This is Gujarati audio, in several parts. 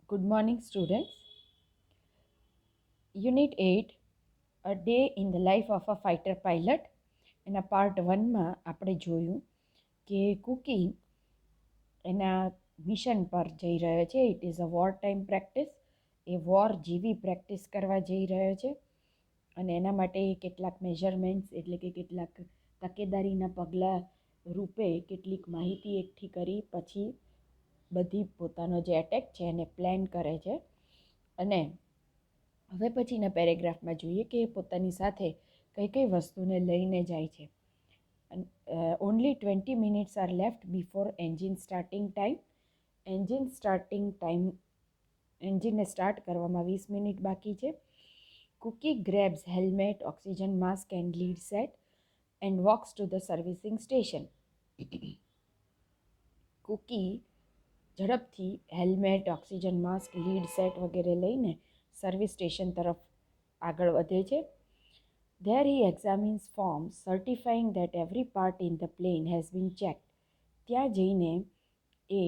Good morning, students. Unit 8, A Day in the Life of a Fighter Pilot. એના પાર્ટ 1માં આપણે જોયું કે કુકી એના મિશન પર જઈ રહ્યો છે. It is a war time practice. A war જેવી પ્રેક્ટિસ કરવા જઈ રહ્યો છે અને એના માટે કેટલાક મેઝરમેન્ટ્સ એટલે કે કેટલાક તકેદારીના પગલાં રૂપે કેટલીક માહિતી એકઠી કરી પછી બધી પોતાનો જે એટેક છે એને પ્લાન કરે છે. અને હવે પછીના પેરેગ્રાફમાં જોઈએ કે એ પોતાની સાથે કઈ કઈ વસ્તુને લઈને જાય છે. Only 20 minutes are left before engine starting time. એન્જિનને સ્ટાર્ટ કરવામાં 20 મિનિટ બાકી છે. Cookie grabs helmet, oxygen mask and lead set and walks to the servicing station. Cookie ઝડપથી helmet, oxygen mask, lead set વગેરે લઈને સર્વિસ સ્ટેશન તરફ આગળ વધે છે. There he examines forms certifying that every part in the plane has been checked. ત્યાં જઈને એ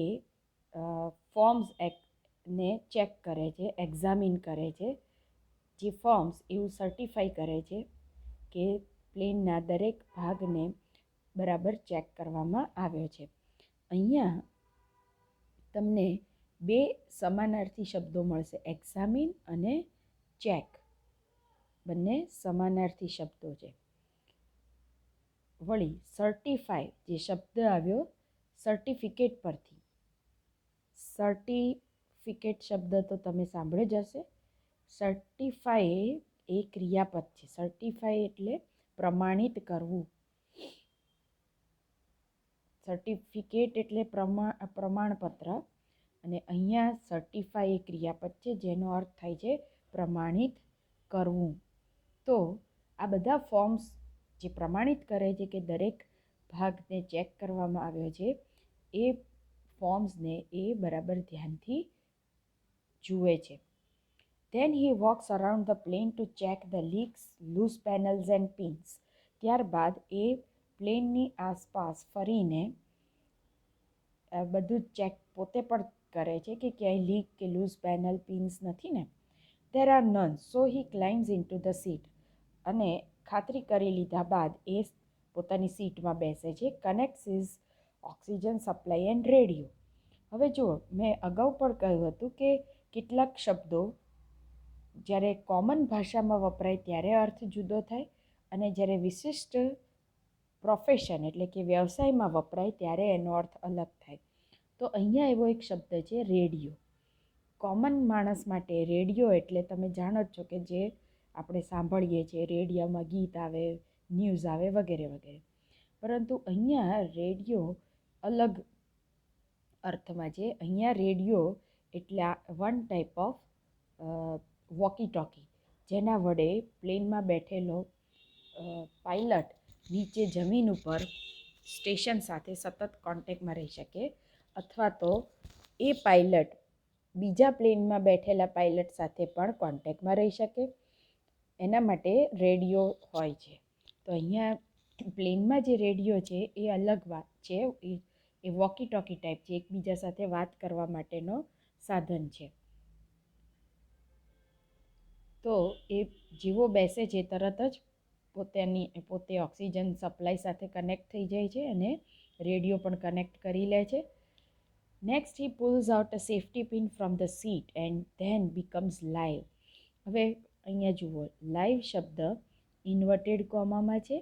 ફોર્મ્સ ને ચેક કરે છે, એક્ઝામિન કરે છે. જે ફોર્મ્સ એવું સર્ટિફાઈ કરે છે કે પ્લેનના દરેક ભાગને બરાબર ચેક કરવામાં આવ્યો છે. અહીંયા તમને બે સમાનાર્થી શબ્દો મળશે, એક્ઝામિન અને ચેક. બંને સમાનાર્થી શબ્દો છે. વળી સર્ટિફાઈ જે શબ્દ આવ્યો સર્ટિફિકેટ પરથી. સર્ટિફિકેટ શબ્દ તો તમે સાંભળ્યો જ હશે. સર્ટિફાઈ એ ક્રિયાપદ છે. સર્ટિફાઈ એટલે પ્રમાણિત કરવું. સર્ટિફિકેટ એટલે પ્રમાણપત્ર અને અહીંયા સર્ટિફાઈ એ ક્રિયાપદ છે જેનો અર્થ થાય છે પ્રમાણિત કરવું. તો આ બધા ફોર્મ્સ જે પ્રમાણિત કરે છે કે દરેક ભાગને ચેક કરવામાં આવ્યો છે એ ફોર્મ્સને એ બરાબર ધ્યાનથી જુએ છે. Then he walks around the plane to check the leaks, loose panels and pins. ત્યારબાદ એ પ્લેનની આસપાસ ફરીને બધું ચેક પોતે પણ કરે છે કે ક્યાંય લીક કે લૂઝ પેનલ પિન્સ નથી ને. There are none, so he climbs into the seat. અને ખાતરી કરી લીધા બાદ એ પોતાની સીટમાં બેસે છે. કનેક્ટ્સ is oxygen supply and radio. હવે જુઓ, મેં અગાઉ પણ કહ્યું હતું કે કેટલાક શબ્દો જ્યારે કોમન ભાષામાં વપરાય ત્યારે અર્થ જુદો થાય અને જ્યારે વિશિષ્ટ પ્રોફેશન એટલે કે વ્યવસાયમાં વપરાય ત્યારે એનો અર્થ અલગ થાય. તો અહીંયા એવો એક શબ્દ છે રેડિયો. કોમન માણસ માટે રેડિયો એટલે તમે જાણો જ છો કે જે આપણે સાંભળીએ છીએ, રેડિયોમાં ગીત આવે, ન્યૂઝ આવે વગેરે વગેરે. પરંતુ અહીંયા રેડિયો અલગ અર્થમાં છે. અહીંયા રેડિયો એટલે one type of walkie talkie, જેના વડે પ્લેનમાં બેઠેલો પાયલટ નીચે જમીન ઉપર સ્ટેશન સાથે સતત કોન્ટેક્ટમાં રહી શકે અથવા તો એ પાયલટ બીજા પ્લેનમાં બેઠેલા પાયલટ સાથે પણ કોન્ટેક્ટમાં રહી શકે. એના માટે રેડિયો હોય છે. તો અહીંયા પ્લેનમાં જે રેડિયો છે એ અલગ વાત છે. એ વોકી ટોકી ટાઈપ છે, એકબીજા સાથે વાત કરવા માટેનો સાધન છે. તો એ જેવો બેસે છે તરત જ પોતે ઓક્સિજન સપ્લાય સાથે કનેક્ટ થઈ જાય છે અને રેડિયો પણ કનેક્ટ કરી લે છે. Next he pulls out a safety pin from the seat and then becomes live. હવે અહીંયા જુઓ, લાઈવ શબ્દ ઇન્વર્ટેડ કોમામાં છે.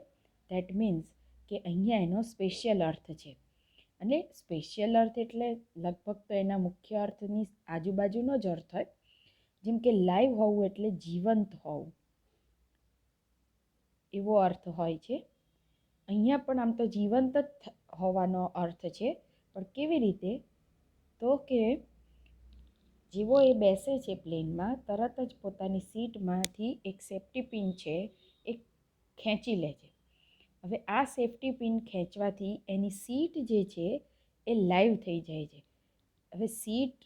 ધેટ મીન્સ કે અહીંયા એનો સ્પેશિયલ અર્થ છે. અને સ્પેશિયલ અર્થ એટલે લગભગ તો એના મુખ્ય અર્થની આજુબાજુનો જ અર્થ હોય. જેમ કે લાઈવ હોવું એટલે જીવંત હોવું એવો અર્થ હોય છે. અહીંયા પણ આમ તો જીવંત જ હોવાનો અર્થ છે, પણ કેવી રીતે? તો કે જેવો એ બેસે છે પ્લેનમાં તરત જ પોતાની સીટમાંથી એક સેફ્ટી પિન છે એ ખેંચી લે છે. હવે આ સેફ્ટી પિન ખેંચવાથી એની સીટ જે છે એ લાઈવ થઈ જાય છે. હવે સીટ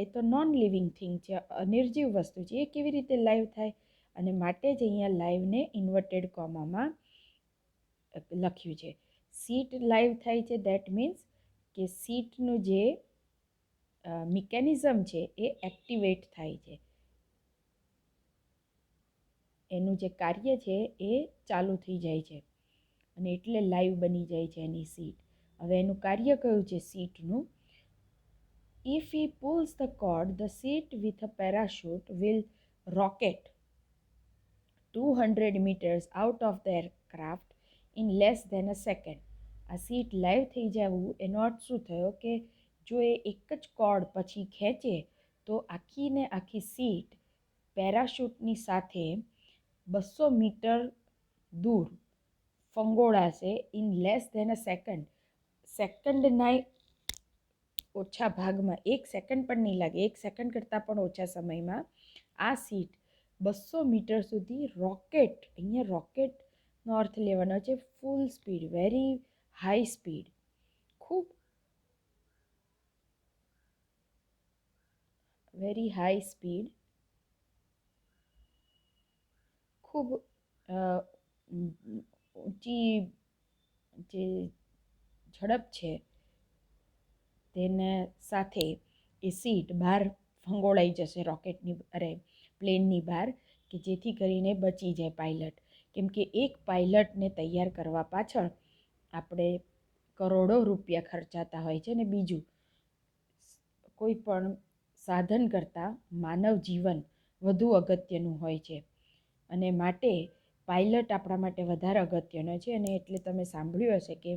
એ તો નોન લિવિંગ થિંગ છે, અનિર્જીવ વસ્તુ છે. એ કેવી રીતે લાઈવ થાય? અને માટે જ અહીંયા લાઈવને ઇન્વર્ટેડ કોમામાં લખ્યું છે. સીટ લાઈવ થાય છે. ધેટ મીન્સ કે સીટનું જે મિકેનિઝમ છે એ એક્ટિવેટ થાય છે, એનું જે કાર્ય છે એ ચાલુ થઈ જાય છે અને એટલે લાઈવ બની જાય છે એની સીટ. હવે એનું કાર્ય કયું છે સીટનું? If he pulls the cord, the seat with a parachute will rocket 200 meters out of the aircraft in less than a second. આ સીટ લાઈવ થઈ જવું એનો અર્થ શું થયો કે જો એ એક જ કોર્ડ પછી ખેંચે તો આખીને આખી સીટ પેરાશૂટની સાથે 200 મીટર દૂર ફંગોળાશે in less than a second. સેકન્ડના ઓછા ભાગમાં, 1 સેકન્ડ પણ નહીં લાગે, 1 સેકન્ડ કરતાં પણ ઓછા સમયમાં આ સીટ 200 મીટર સુધી રોકેટ, અહીંયા રોકેટનો અર્થ લેવાનો છે ફૂલ સ્પીડ, વેરી હાઈ સ્પીડ, ખૂબ વેરી હાઈ સ્પીડ, ખૂબ ઊંચી જે ઝડપ છે તેના સાથે એ સીટ બહાર ફંગોળાઈ જશે રોકેટની પ્લેનની બહાર, કે જેથી કરીને બચી જાય પાયલટ. કેમ કે એક પાયલટને તૈયાર કરવા પાછળ આપણે કરોડો રૂપિયા ખર્ચાતા હોય છે, ને બીજું કોઈ પણ સાધન કરતાં માનવ જીવન વધુ અગત્યનું હોય છે અને માટે પાયલટ આપણા માટે વધારે અગત્યનો છે. અને એટલે તમે સાંભળ્યું હશે કે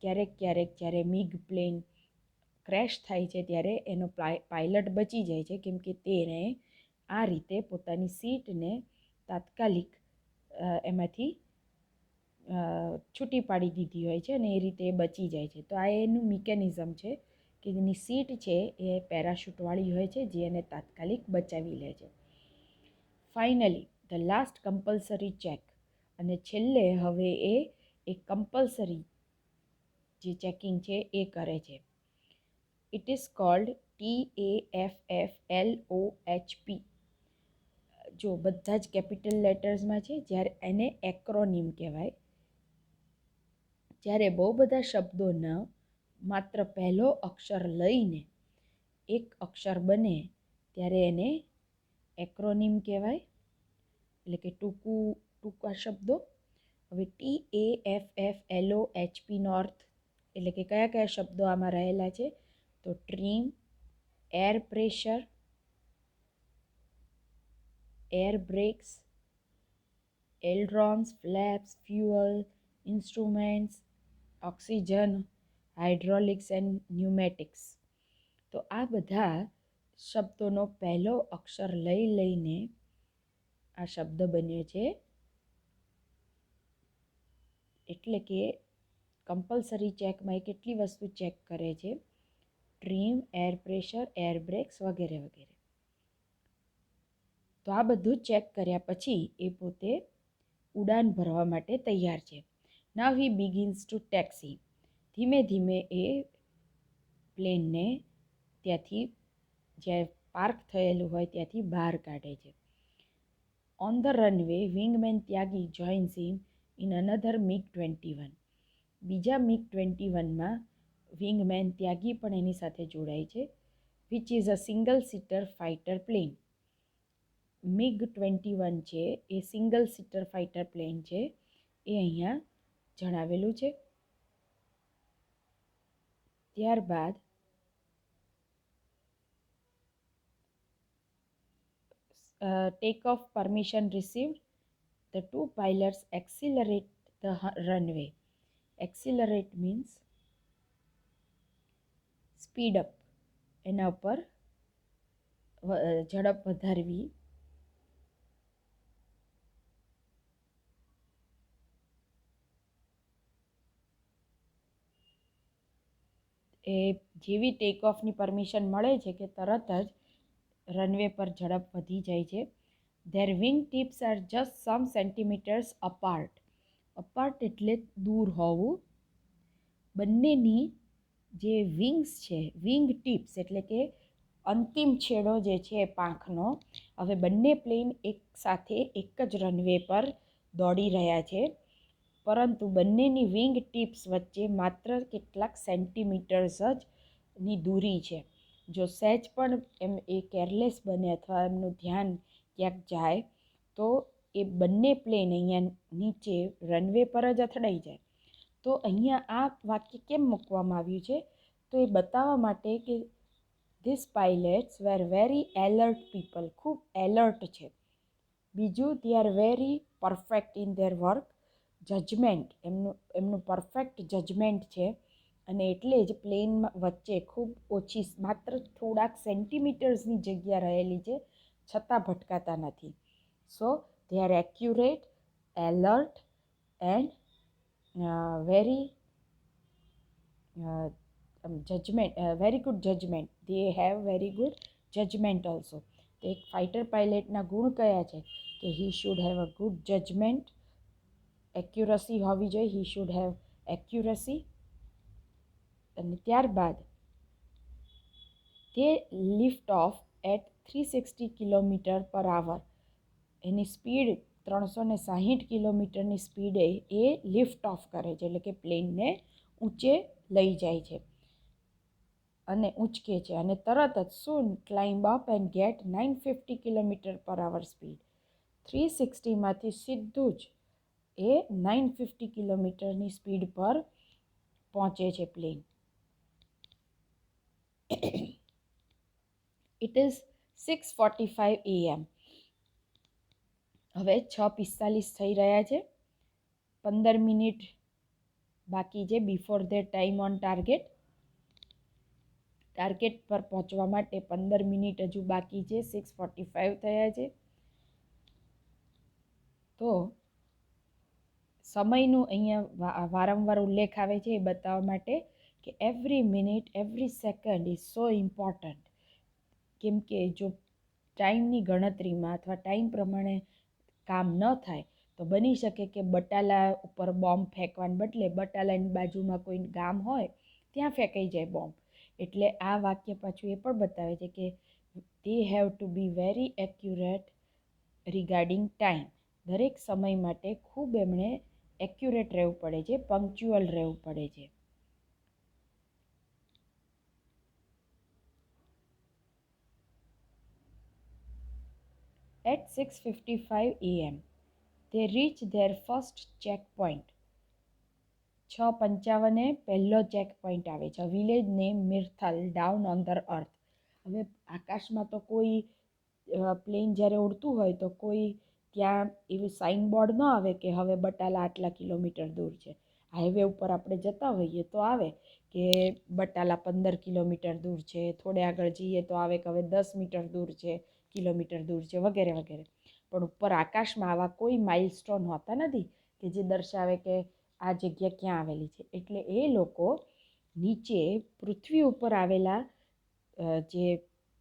ક્યારેક જ્યારે મિગ પ્લેન ક્રેશ થાય છે ત્યારે એનો પાયલટ બચી જાય છે, કેમ કે તેને આ રીતે પોતાની સીટને તાત્કાલિક એમાંથી છૂટી પાડી દીધી હોય છે અને એ રીતે એ બચી જાય છે. તો આ એનું મિકેનિઝમ છે કે એની સીટ છે એ પેરાશૂટવાળી હોય છે જે એને તાત્કાલિક બચાવી લે છે. Finally the last compulsory check, અને છેલ્લે હવે એ એક કમ્પલસરી જે ચેકિંગ છે એ કરે છે. It is called TAFFLOHP. જો બધા જ કેપિટલ લેટર્સમાં છે, જ્યારે એને એક્રોનિમ કહેવાય. જ્યારે બહુ બધા શબ્દોના માત્ર પહેલો અક્ષર લઈને એક અક્ષર બને ત્યારે એને એક્રોનિમ કહેવાય, એટલે કે ટૂંકા શબ્દો. હવે TAFFLOHPનો અર્થ એટલે કે કયા કયા શબ્દો આમાં રહેલા છે, તો trim, air pressure, air brakes, ailerons, flaps, fuel, instruments, oxygen, hydraulics and pneumatics. તો આ બધા શબ્દોનો પહેલો અક્ષર લઈને આ શબ્દ બન્યો છે. એટલે કે કમ્પલસરી ચેકમાં એ કેટલી વસ્તુ ચેક કરે છે? Trim, air pressure, air brakes વગેરે વગેરે. તો આ બધું ચેક કર્યા પછી એ પોતે ઉડાન ભરવા માટે તૈયાર છે. નાવ હી બિગિન્સ ટુ ટેક્સી. ધીમે ધીમે એ પ્લેનને ત્યાંથી જ્યાં પાર્ક થયેલું હોય ત્યાંથી બહાર કાઢે છે. On the runway વિંગમેન Tyagi joins him in another MiG-21. બીજા MiG-21માં વિંગમેન ત્યાગી પણ એની સાથે જોડાય છે, which is a single seater fighter plane. MiG-21 છે એ સિંગલ સીટર ફાઇટર પ્લેન છે, એ અહીંયા જણાવેલું છે. ત્યારબાદ take off permission received. The two pilots accelerate the runway. Accelerate means speed up. એના ઉપર ઝડપ વધારવી. એ જેવી ટેક ઓફની પરમિશન મળે છે કે તરત જ રનવે પર ઝડપ વધી જાય છે. Their wing tips are just some centimetres apart. Apart એટલે દૂર હોવું. બંનેની જે વિંગ્સ છે, વિંગ ટિપ્સ એટલે કે અંતિમ છેડો જે છે પાંખનો, હવે બંને પ્લેન એક સાથે એક જ રનવે પર દોડી રહ્યા છે, પરંતુ બંનેની વિંગ ટિપ્સ વચ્ચે માત્ર કેટલાક સેન્ટીમીટર્સ જ ની દૂરી છે. જો સહેજ પણ એમ એ કેરલેસ બને અથવા એમનું ધ્યાન ક્યાંક જાય તો એ બંને પ્લેન અહીંયા નીચે રનવે પર જ અથડાઈ જાય. તો અહીંયા આ વાક્ય કેમ મૂકવામાં આવ્યું છે? તો એ બતાવવા માટે કે this pilots were very alert people, ખૂબ એલર્ટ છે. બીજું, they are very perfect in their work, judgement, એમનું પરફેક્ટ જજમેન્ટ છે. અને એટલે જ પ્લેનમાં વચ્ચે ખૂબ ઓછી, માત્ર થોડાક સેન્ટીમીટર્સની જગ્યા રહેલી છે, છતાં ભટકાતા નથી. So they are accurate, alert and very judgement, very good judgement. They have very good judgement also. તો એક ફાઇટર પાયલટના ગુણ કયા છે? કે he should have a good judgement, accuracy હોવી જોઈએ, હી શુડ હેવ એક્યુરસી. અને ત્યારબાદ તે lift off at 360 kilometre per આવર, any speed 360 કિલોમીટરની સ્પીડે એ લિફ્ટ ઓફ કરે છે, એટલે કે પ્લેનને ઊંચે લઈ જાય છે અને ઊંચકે છે. અને તરત જ soon climb up and get 950 kilometre per hour speed. 360માંથી સીધું જ એ 950 કિલોમીટરની સ્પીડ પર પહોંચે છે પ્લેન. It is 6:45 AM. હવે 6:45 થઈ રહ્યા છે, 15 મિનિટ બાકી છે before the time on target. Target પર પહોંચવા માટે 15 મિનિટ હજુ બાકી છે, 6:45 થયા છે. તો સમયનું અહીંયા વારંવાર ઉલ્લેખ આવે છે એ બતાવવા માટે કે every minute, every second is so important. કેમ કે જો ટાઈમની ગણતરીમાં અથવા ટાઈમ પ્રમાણે કામ ન થાય તો બની શકે કે બટાલા ઉપર બોમ્બ ફેંકવાને બદલે બટાલાની બાજુમાં કોઈ ગામ હોય ત્યાં ફેંકાઈ જાય બોમ્બ. એટલે આ વાક્ય પાછું એ પણ બતાવે છે કે they have to be very accurate regarding time. દરેક સમય માટે ખૂબ એમણે એક્યુરેટ રહેવું પડે છે, પંક્ચ્યુઅલ રહેવું પડે છે. At 6:55 AM, they reach their first checkpoint. 6:55 પહેલો ચેક પોઈન્ટ આવે છે. Village name Mirthal down on the earth. હવે આકાશમાં તો કોઈ પ્લેન જ્યારે ઉડતું હોય તો કોઈ ત્યાં એવું સાઇન બોર્ડ ન આવે કે હવે બટાલા આટલા કિલોમીટર દૂર છે. હાઈવે ઉપર આપણે જતા હોઈએ તો આવે કે બટાલા 15 કિલોમીટર દૂર છે, થોડે આગળ જઈએ તો આવે કે હવે 10 મીટર દૂર છે, કિલોમીટર દૂર છે, વગેરે વગેરે. પણ ઉપર આકાશમાં આવા કોઈ માઇલસ્ટોન હોતા નથી કે જે દર્શાવે કે આ જગ્યા ક્યાં આવેલી છે. એટલે એ લોકો નીચે પૃથ્વી ઉપર આવેલા જે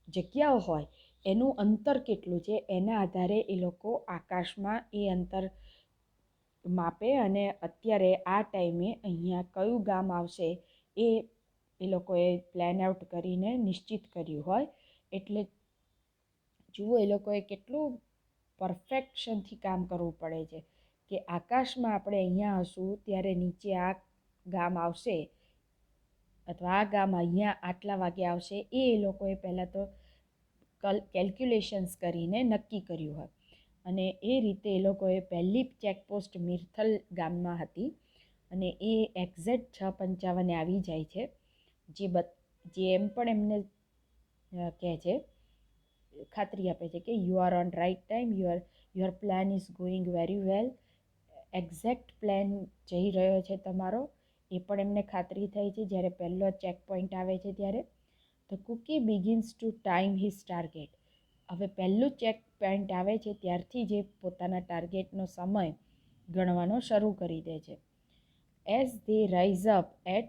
જગ્યાઓ હોય એનું અંતર કેટલું છે એના આધારે એ લોકો આકાશમાં એ અંતર માપે. અને અત્યારે આ ટાઈમે અહીંયા કયું ગામ આવશે એ લોકોએ પ્લાન આઉટ કરીને નિશ્ચિત કર્યું હોય. એટલે જુઓ એ લોકોએ કેટલું પરફેક્શનથી કામ કરવું પડે છે કે આકાશમાં આપણે અહીંયા હશું ત્યારે નીચે આ ગામ આવશે અથવા આ ગામ અહીંયા આટલા વાગે આવશે, એ લોકોએ પહેલાં તો કેલ્ક્યુલેશન્સ કરીને નક્કી કર્યું હોય. અને એ રીતે એ લોકોએ પહેલી ચેકપોસ્ટ મિર્થલ ગામમાં હતી અને એ એક્ઝેક્ટ 6:55 આવી જાય છે. જે એમ પણ એમને કહે છે, ખાતરી આપે છે કે you are on right time, your plan is going very well, exact plan જઈ રહ્યો છે તમારો. એ પણ એમને ખાતરી થાય છે જ્યારે પહેલો ચેક પોઈન્ટ આવે છે ત્યારે. The Cookie begins to time his target. હવે પહેલું ચેક પોઈન્ટ આવે છે ત્યારથી જે પોતાના ટાર્ગેટનો સમય ગણવાનો શરૂ કરી દે છે. As they rise up at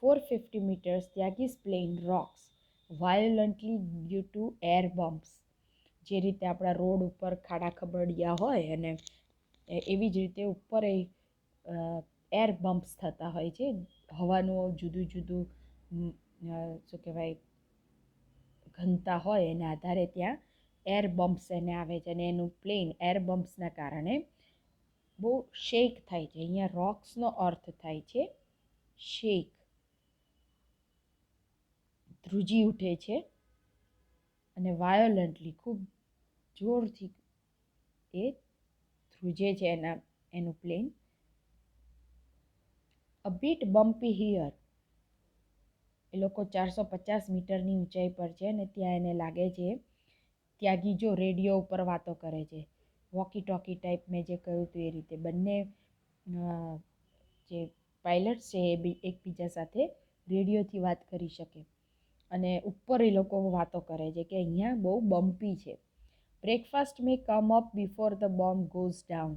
450 meters, Tyagi's plane rocks violently due to air bumps. જે રીતે આપણા રોડ ઉપર ખાડા ખબડિયા હોય અને એવી જ રીતે ઉપર એર બમ્પ્સ થતા હોય છે. હવાનું જુદું જુદું શું કહેવાય ઘનતા હોય એના આધારે ત્યાં એર બમ્પ્સ એને આવે છે. અને એનું પ્લેન એર બમ્પ્સના કારણે બહુ શેક થાય છે. અહીંયા રોક્સનો અર્થ થાય છે શેક, ધ્રુજી ઉઠે છે. અને વાયોલન્ટલી ખૂબ જોરથી એ ધ્રુજે છે એનું plane. A bit bumpy here. એ લોકો 450 મીટરની ઊંચાઈ પર છે અને ત્યાં એને લાગે છે ત્યાગી જો રેડિયો ઉપર વાતો કરે છે, વોકી ટોકી ટાઈપ મેં જે કહ્યું હતું એ રીતે. બંને જે પાયલટ્સ છે એ એકબીજા સાથે રેડિયોથી વાત કરી શકે. અને ઉપર એ લોકો વાતો કરે છે કે અહીંયા બહુ બમ્પી છે. Breakfast may come up before the bomb goes down.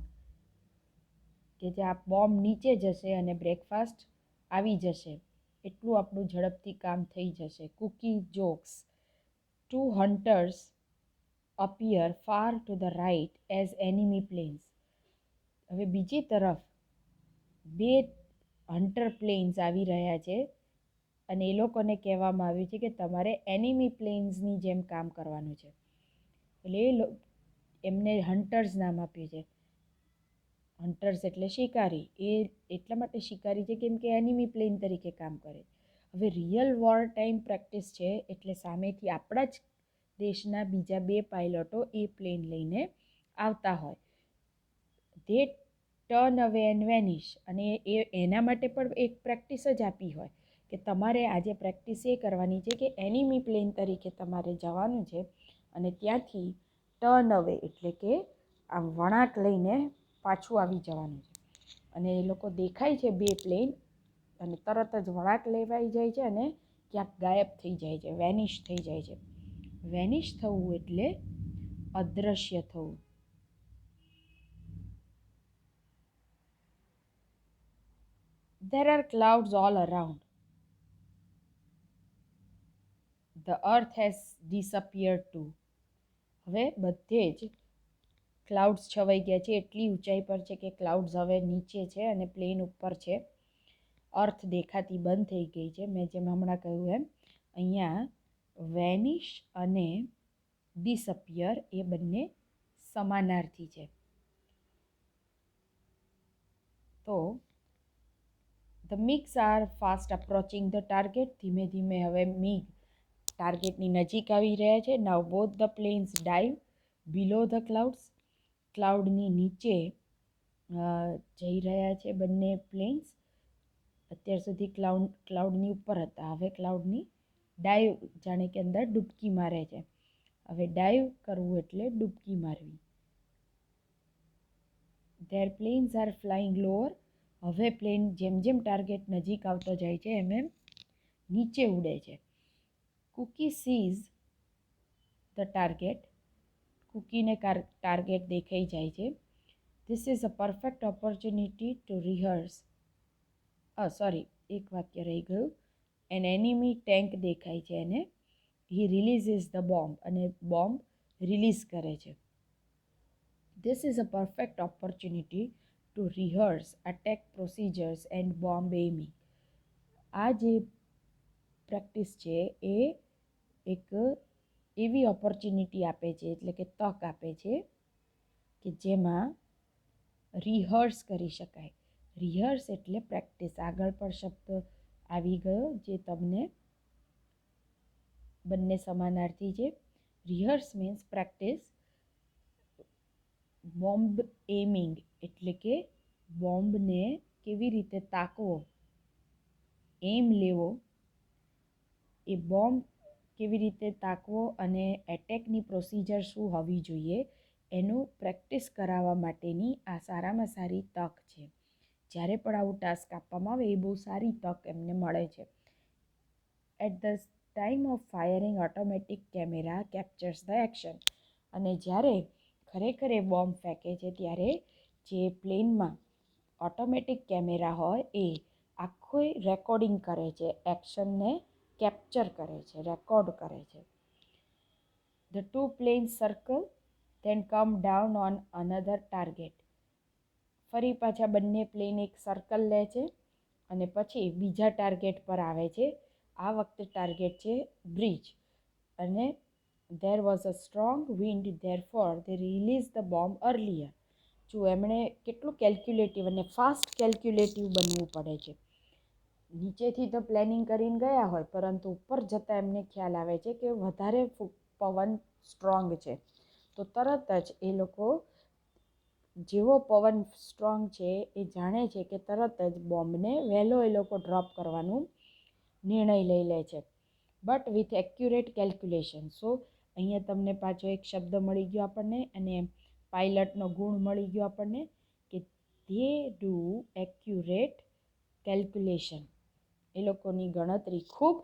કે જે આ બોમ્બ નીચે જશે અને બ્રેકફાસ્ટ આવી જશે, એટલું આપણું ઝડપથી કામ થઈ જશે. Cookie jokes. 2 hunters appear far to the right as enemy planes. હવે બીજી તરફ 2 હન્ટર પ્લેન્સ આવી રહ્યા છે અને એ લોકોને કહેવામાં આવ્યું છે કે તમારે એનિમી પ્લેન્સની જેમ કામ કરવાનું છે. એટલે એમને હન્ટર્સ નામ આપ્યું છે. હન્ટર્સ એટલે શિકારી. એ એટલા માટે શિકારી છે કેમ કે એનિમી પ્લેન તરીકે કામ કરે. હવે રિયલ વોર ટાઈમ પ્રેક્ટિસ છે એટલે સામેથી આપણા જ દેશના બીજા 2 પાયલટો એ પ્લેન લઈને આવતા હોય. ધે ટર્ન અવે એન્ડ વેનિશ. અને એના માટે પણ એક પ્રેક્ટિસ જ આપી હોય કે તમારે આજે પ્રેક્ટિસ એ કરવાની છે કે એનિમી પ્લેન તરીકે તમારે જવાનું છે અને ત્યાંથી ટર્ન અવે એટલે કે આમ વળાંક લઈને પાછું આવી જવાનું છે. અને એ લોકો દેખાય છે 2 પ્લેન અને તરત જ વળાંક લેવાઈ જાય છે અને ક્યાંક ગાયબ થઈ જાય છે, વેનિશ થઈ જાય છે. વેનિશ થવું એટલે અદૃશ્ય થવું. There are clouds all around. The earth has disappeared too. હવે બધે જ ક્લાઉડ્સ છવાઈ ગયા છે. એટલી ઊંચાઈ પર છે કે ક્લાઉડ્સ હવે નીચે છે અને પ્લેન ઉપર છે. અર્થ દેખાતી બંધ થઈ ગઈ છે. મેં જેમ હમણાં કહ્યું એમ અહીંયા વેનિશ અને ડિસઅપિયર એ બંને સમાનાર્થી છે. તો the MiGs are fast approaching the target. ધીમે ધીમે હવે મિગ ટાર્ગેટની નજીક આવી રહ્યા છે. Now both the planes dive below the clouds. ક્લાઉડની નીચે જઈ રહ્યા છે બંને પ્લેન્સ. અત્યાર સુધી ક્લાઉડની ઉપર હતા, હવે ક્લાઉડની ડાઈવ, જાણે કે અંદર ડૂબકી મારે છે. હવે ડાઈવ કરવું એટલે ડૂબકી મારવી. There planes are flying lower. હવે પ્લેન જેમ જેમ ટાર્ગેટ નજીક આવતો જાય છે એમ એમ નીચે ઉડે છે. Cookie sees the target. કુકીને ટાર્ગેટ દેખાઈ જાય છે. This is a perfect opportunity to rehearse. એક વાક્ય રહી ગયું. એન એનિમી ટેન્ક દેખાય છે એને. He releases the bomb. અને બોમ્બ રિલીઝ કરે છે. This is a perfect opportunity to rehearse attack procedures and bomb aiming. આ જે પ્રેક્ટિસ છે એ એક એવી ઓપોર્ચ્યુનિટી આપે છે, એટલે કે તક આપે છે કે જેમાં રિહર્સ કરી શકાય. રિહર્સ એટલે પ્રેક્ટિસ. આગળ પણ શબ્દ આવી ગયો જે તમને બંને સમાનાર્થી છે. રિહર્સ મીન્સ પ્રેક્ટિસ. બોમ્બ એમિંગ એટલે કે બોમ્બને કેવી રીતે તાકવો, એમ લેવો. એ બોમ્બ કેવી રીતે તાકવો અને એટેકની પ્રોસિજર શું હોવી જોઈએ એનું પ્રેક્ટિસ કરાવવા માટેની આ સારામાં સારી તક છે. જ્યારે પણ આવું ટાસ્ક આપવામાં આવે એ બહુ સારી તક એમને મળે છે. At the time of firing automatic camera captures the action. અને જ્યારે ખરેખર એ બોમ્બ ફેંકે છે ત્યારે જે પ્લેનમાં ઓટોમેટિક કેમેરા હોય એ આખું રેકોર્ડિંગ કરે છે, એક્શનને કેપ્ચર કરે છે, રેકોર્ડ કરે છે. The 2 planes circle then come down on another target. ફરી પાછા બંને પ્લેન એક સર્કલ લે છે અને પછી બીજા ટાર્ગેટ પર આવે છે. આ વખતે ટાર્ગેટ છે બ્રિજ. અને there was a strong wind therefore they release the bomb earlier. જો એમણે કેટલું કેલ્ક્યુલેટિવ અને ફાસ્ટ કેલ્ક્યુલેટિવ બનવું પડે છે. નીચેથી તો પ્લેનિંગ કરીને ગયા હોય પરંતુ ઉપર જતાં એમને ખ્યાલ આવે છે કે વધારે પવન સ્ટ્રોંગ છે, તો તરત જ એ લોકો જેવો પવન સ્ટ્રોંગ છે એ જાણે છે કે તરત જ બોમ્બને વહેલો એ લોકો ડ્રોપ કરવાનું નિર્ણય લઈ લે છે. But with accurate calculation. So અહીંયા તમને પાછો એક શબ્દ મળી ગયો આપણને, અને પાયલટનો ગુણ મળી ગયો આપણને કે ધે ડુ એક્યુરેટ કેલ્ક્યુલેશન. એ લોકોની ગણતરી ખૂબ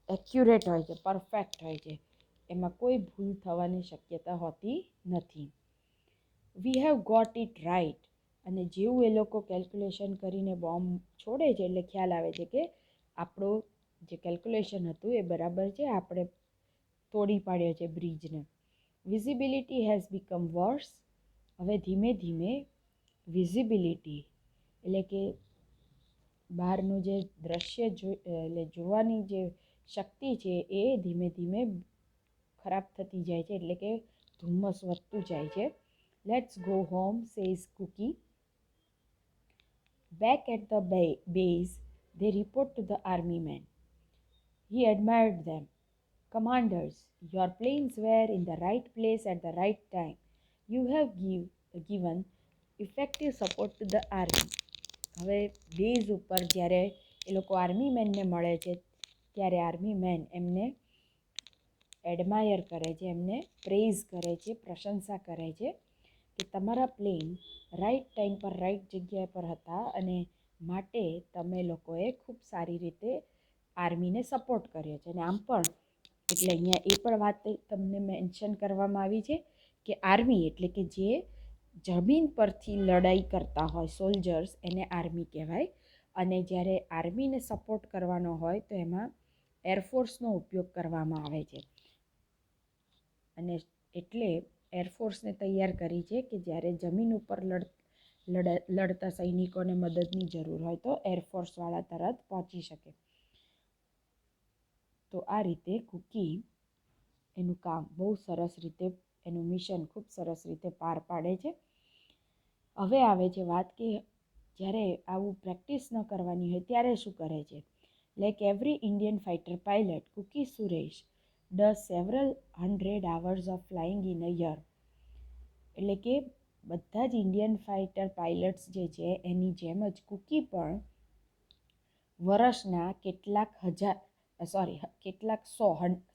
એક્યુરેટ હોય છે, પરફેક્ટ હોય છે, એમાં કોઈ ભૂલ થવાની શક્યતા હોતી નથી. We have got it right. અને જેવું એ લોકો કેલ્ક્યુલેશન કરીને બોમ્બ છોડે છે એટલે ખ્યાલ આવે છે કે આપણું જે કેલ્ક્યુલેશન હતું એ બરાબર છે, આપણે તોડી પાડ્યો છે બ્રિજને. Visibility has become worse. હવે ધીમે ધીમે વિઝિબિલિટી એટલે કે બહારનું જે દ્રશ્ય એટલે જોવાની જે શક્તિ છે એ ધીમે ધીમે ખરાબ થતી જાય છે, એટલે કે ધુમ્મસ વધતું જાય છે. Let's go home, says Cookie. Back at the base, they report to the army man. He admired them. Commanders, your planes were in the right place at the right time. You have given effective support to the army. હવે બેઝ ઉપર જ્યારે એ લોકો આર્મી મેનને મળે છે ત્યારે આર્મી મેન એમને એડમાયર કરે છે, એમને પ્રેઝ કરે છે, પ્રશંસા કરે છે કે તમારા પ્લેન રાઈટ ટાઈમ પર રાઈટ જગ્યા પર હતા અને માટે તમે લોકોએ ખૂબ સારી રીતે આર્મીને સપોર્ટ કર્યો છે. અને આમ પણ એટલે અહીંયા એ પણ વાત તમને મેન્શન કરવામાં આવી છે કે આર્મી એટલે કે જે જમીન પરથી લડાઈ કરતા હોય સોલ્જર્સ, એને આર્મી કહેવાય. અને જ્યારે આર્મીને સપોર્ટ કરવાનો હોય તો એમાં એરફોર્સનો ઉપયોગ કરવામાં આવે છે. અને એટલે એરફોર્સને તૈયાર કરી છે કે જ્યારે જમીન ઉપર લડતા સૈનિકોને મદદની જરૂર હોય તો એરફોર્સવાળા તરત પહોંચી શકે. તો આ રીતે કુકી એનું કામ બહુ સરસ રીતે, એનું મિશન ખૂબ સરસ રીતે પાર પાડે છે. હવે આવે છે વાત કે જ્યારે આવું પ્રેક્ટિસ ન કરવાની હોય ત્યારે શું કરે છે. Like every Indian fighter pilot, Cookie Suresh does several hundred hours of flying in a year. એટલે કે બધા જ ઇન્ડિયન ફાઇટર પાયલટ્સ જે છે એની જેમ જ કુકી પણ વર્ષના કેટલાક સો,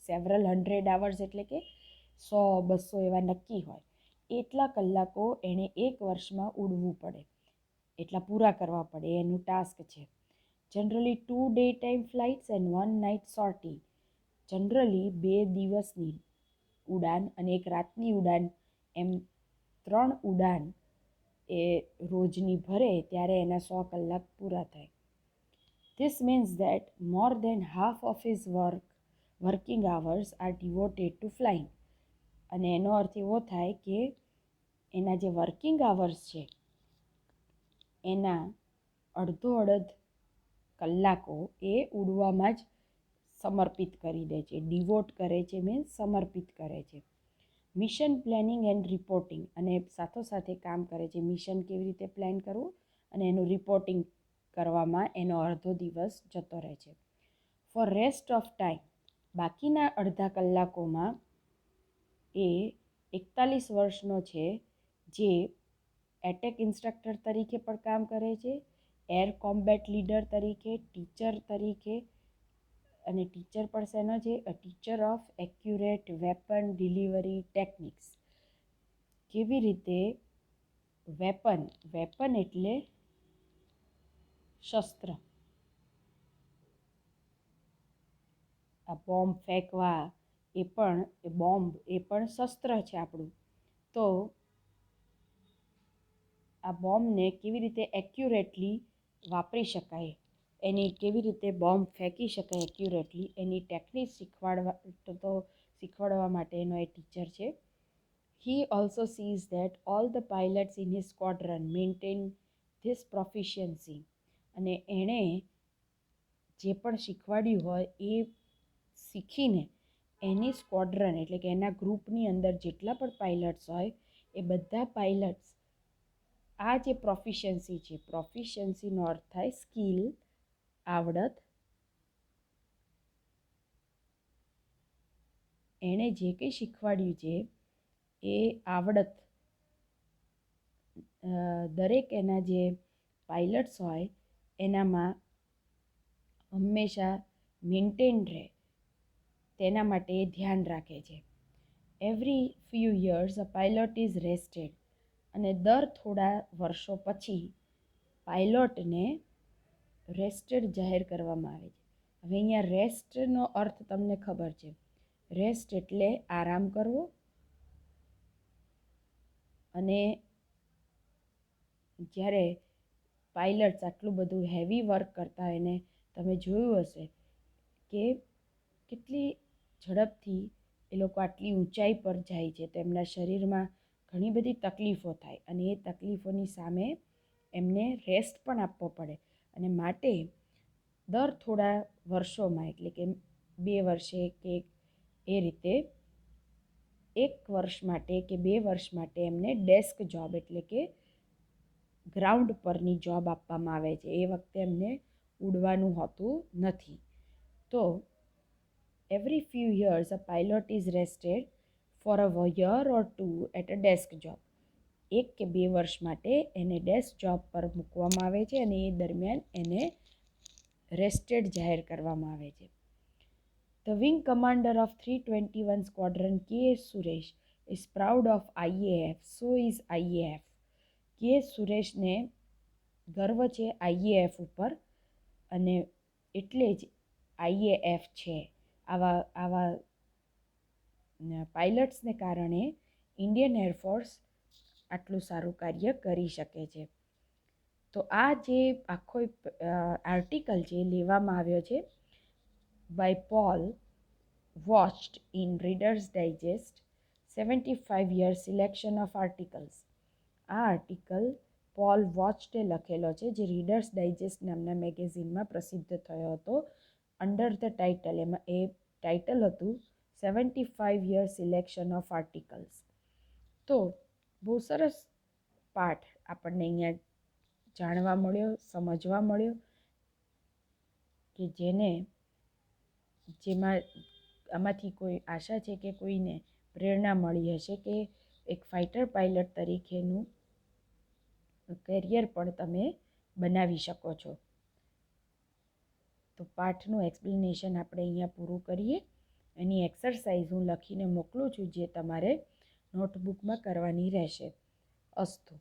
સેવરલ હંડ્રેડ આવર્સ એટલે કે 100-200 એવા નક્કી હોય એટલા કલાકો એણે એક વર્ષમાં ઉડવું પડે, એટલા પૂરા કરવા પડે, એનું ટાસ્ક છે. Generally 2 day time flights and 1 night sortie. Generally 2 દિવસની ઉડાન અને 1 રાતની ઉડાન, એમ 3 ઉડાન એ રોજની ભરે ત્યારે એના 100 કલાક પૂરા થાય. This means that more than half of his working hours are devoted to flying. અને એનો અર્થ એવો થાય કે એના જે વર્કિંગ આવર્સ છે એના અડધો કલાકો એ ઉડવામાં જ સમર્પિત કરી દે છે. ડિવોટ કરે છે મીન્સ સમર્પિત કરે છે. મિશન પ્લાનિંગ એન્ડ રિપોર્ટિંગ, અને સાથોસાથે કામ કરે છે મિશન કેવી રીતે પ્લાન કરવું અને એનું રિપોર્ટિંગ કરવામાં એનો અડધો દિવસ જતો રહે છે. ફોર રેસ્ટ ઓફ ટાઈમ, બાકીના અડધા કલાકોમાં એ 41 વર્ષનો છે જે એટેક ઇન્સ્ટ્રક્ટર તરીકે પણ કામ કરે છે, એર કોમ્બેટ લીડર તરીકે, ટીચર તરીકે. અને ટીચર પણ શેનો છે? A teacher of accurate weapon delivery techniques. કેવી રીતે વેપન એટલે શસ્ત્ર, આ બોમ્બ ફેંકવા બોમ્બ એ પણ શસ્ત્ર છે આપણું. તો આ બોમ્બને કેવી રીતે એક્યુરેટલી વાપરી શકાય, એની કેવી રીતે બોમ્બ ફેંકી શકાય એક્યુરેટલી, એની ટેકનિક શીખવાડવા માટેનો એ ટીચર છે. He also sees that all the pilots in his squadron maintain this proficiency. અને એણે જે પણ શીખવાડ્યું હોય એ શીખીને એની સ્ક્વોડ્રન એટલે કે એના ગ્રુપની અંદર જેટલા પણ પાયલટ્સ હોય એ બધા પાયલટ્સ આ જે પ્રોફિશિયન્સી છે, પ્રોફિશિયન્સીનો અર્થ થાય સ્કિલ, આવડત, એણે જે કંઈ શીખવાડ્યું છે એ આવડત દરેક એના જે પાયલટ્સ હોય એનામાં હંમેશા મેન્ટેન રહે તેના માટે એ ધ્યાન રાખે છે. Every few years a pilot is rested, અને દર થોડા વર્ષો પછી પાયલોટને રેસ્ટેડ જાહેર કરવામાં આવે છે. હવે અહીંયા રેસ્ટનો અર્થ તમને ખબર છે. રેસ્ટ એટલે આરામ કરવો, અને જ્યારે પાયલટ્સ આટલું બધું હેવી વર્ક કરતા હોય ને તમે જોયું હશે કે કેટલી ઝડપથી એ લોકો આટલી ઊંચાઈ પર જાય છે, તો એમના શરીરમાં ઘણી બધી તકલીફો થાય, અને એ તકલીફોની સામે એમને રેસ્ટ પણ આપવો પડે, અને માટે દર થોડા વર્ષોમાં એટલે કે 2 વર્ષે કે એ રીતે 1 વર્ષ માટે કે 2 વર્ષ માટે એમને ડેસ્ક જોબ એટલે કે ગ્રાઉન્ડ પરની જોબ આપવામાં આવે છે. એ વખતે એમને ઉડવાનું હોતું નથી. તો every few years a pilot is rested for a year or 2 at a desk job. 1 કે 2 વર્ષ માટે એને ડેસ્ક જોબ પર મૂકવામાં આવે છે, અને એ દરમિયાન એને રેસ્ટેડ જાહેર કરવામાં આવે છે. The wing commander of 321 Squadron K.S. Suresh is proud of IAF. So is IAF. K.S. સુરેશને ગર્વ છે IAF ઉપર, અને એટલે જ IAF છે. આવા પાયલટ્સને કારણે ઇન્ડિયન એરફોર્સ આટલું સારું કાર્ય કરી શકે છે. તો આ જે આખો આર્ટિકલ છે લેવામાં આવ્યો છે by Paul Watched in Reader's Digest 75 year selection of articles. આ આર્ટિકલ પોલ વોચ્ડે લખેલો છે, જે રીડર્સ ડાયજેસ્ટ નામના મેગેઝિનમાં પ્રસિદ્ધ થયો હતો. અંડર ધ ટાઇટલ, એમાં એ ટાઇટલ હતું 75 યર સિલેક્શન ઓફ આર્ટિકલ્સ. તો બહુ સરસ પાઠ આપણને અહીંયા જાણવા મળ્યો, સમજવા મળ્યો, કે જેમાં આમાંથી કોઈ આશા છે કે કોઈને પ્રેરણા મળી હશે કે એક ફાઇટર પાયલટ તરીકેનું કરિયર પણ તમે બનાવી શકો છો. તો પાઠનું એક્સપ્લેનેશન આપણે અહીંયા પૂરું કરીએ. એની એક્સરસાઇઝ હું લખીને મોકલું છું, જે તમારે નોટબુકમાં કરવાની રહેશે. અસ્તુ.